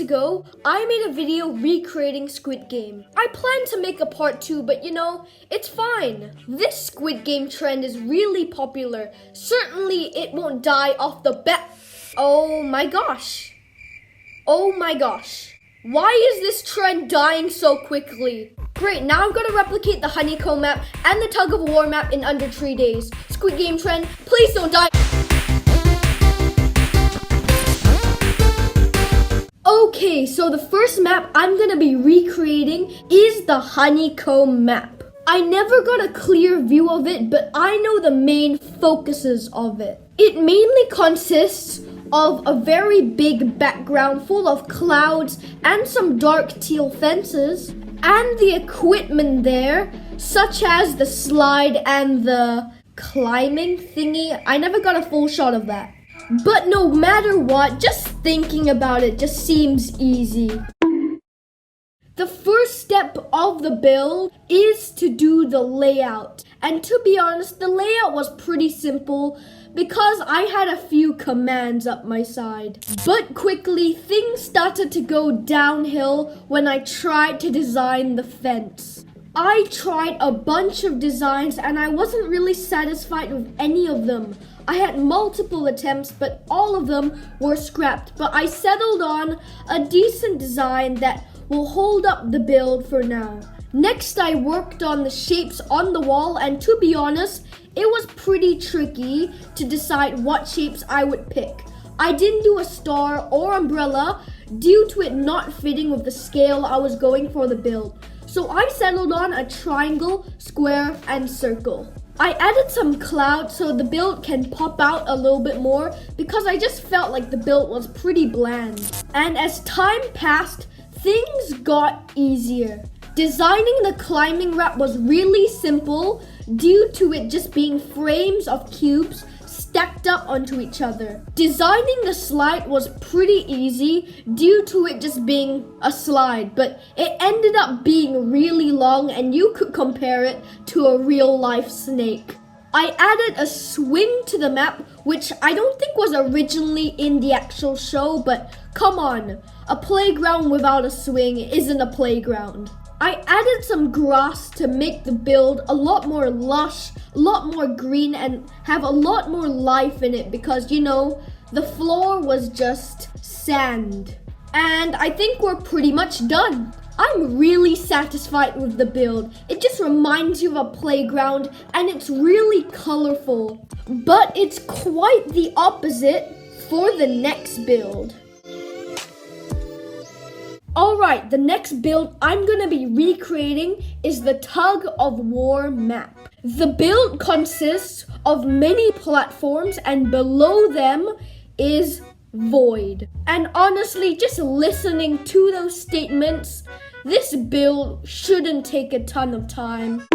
ago, I made a video recreating Squid Game. I plan to make a part 2, but it's fine. This Squid Game trend is really popular. Certainly it won't die off the bat. Oh my gosh. Why is this trend dying so quickly? Great, now I've got to replicate the Honeycomb map and the Tug of War map in under 3 days. Squid Game trend, please don't die. Okay, so the first map I'm gonna be recreating is the Honeycomb map. I never got a clear view of it, but I know the main focuses of it. It mainly consists of a very big background full of clouds and some dark teal fences, and the equipment there, such as the slide and the climbing thingy. I never got a full shot of that. But no matter what, just thinking about it just seems easy. The first step of the build is to do the layout. And to be honest, the layout was pretty simple because I had a few commands up my side. But quickly, things started to go downhill when I tried to design the fence. I tried a bunch of designs and I wasn't really satisfied with any of them. I had multiple attempts, but all of them were scrapped. But I settled on a decent design that will hold up the build for now. Next, I worked on the shapes on the wall, and to be honest, it was pretty tricky to decide what shapes I would pick. I didn't do a star or umbrella due to it not fitting with the scale I was going for the build. So I settled on a triangle, square, and circle. I added some clouds so the build can pop out a little bit more because I just felt like the build was pretty bland. And as time passed, things got easier. Designing the climbing wrap was really simple due to it just being frames of cubes stacked up onto each other. Designing the slide was pretty easy due to it just being a slide, but it ended up being really long and you could compare it to a real life snake. I added a swing to the map, which I don't think was originally in the actual show, but come on, a playground without a swing isn't a playground. I added some grass to make the build a lot more lush, a lot more green, and have a lot more life in it because, the floor was just sand. And I think we're pretty much done. I'm really satisfied with the build. It just reminds you of a playground and it's really colorful. But it's quite the opposite for the next build. Alright, the next build I'm gonna be recreating is the Tug of War map. The build consists of many platforms and below them is void. And honestly, just listening to those statements, this build shouldn't take a ton of time.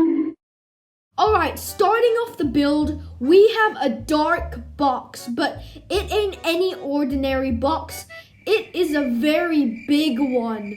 Alright, starting off the build, we have a dark box, but it ain't any ordinary box. It is a very big one.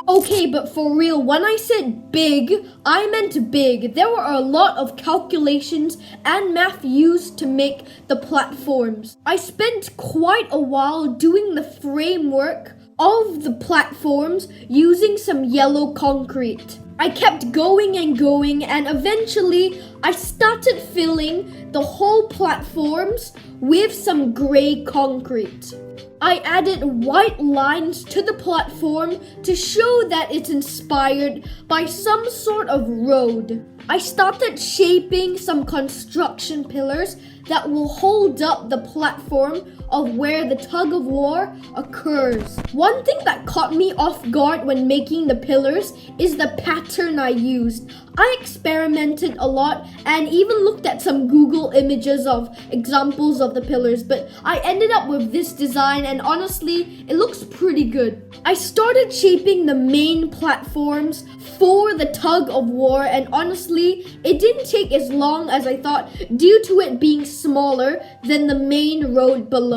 Okay, but for real, when I said big, I meant big. There were a lot of calculations and math used to make the platforms. I spent quite a while doing the framework of the platforms using some yellow concrete. I kept going and going, and eventually I started filling the whole platforms with some gray concrete. I added white lines to the platform to show that it's inspired by some sort of road. I started shaping some construction pillars that will hold up the platform of where the tug of war occurs. One thing that caught me off guard when making the pillars is the pattern I used. I experimented a lot and even looked at some Google images of examples of the pillars, but I ended up with this design and honestly, it looks pretty good. I started shaping the main platforms for the tug of war and honestly, it didn't take as long as I thought due to it being smaller than the main road below.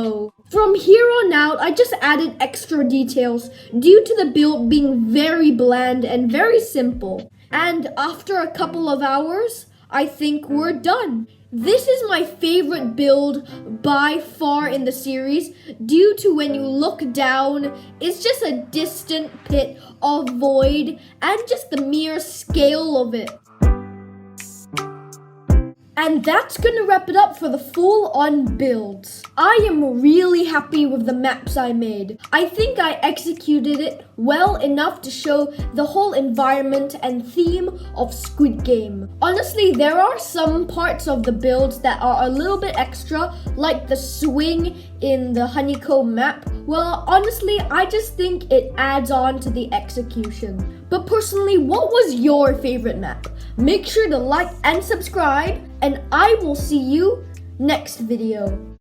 From here on out, I just added extra details due to the build being very bland and very simple. And after a couple of hours, I think we're done. This is my favorite build by far in the series due to when you look down, it's just a distant pit of void and just the mere scale of it. And that's gonna wrap it up for the full-on builds. I am really happy with the maps I made. I think I executed it well enough to show the whole environment and theme of Squid Game. Honestly, there are some parts of the builds that are a little bit extra, like the swing in the Honeycomb map. Well, honestly, I just think it adds on to the execution. But personally, what was your favorite map? Make sure to like and subscribe, and I will see you next video.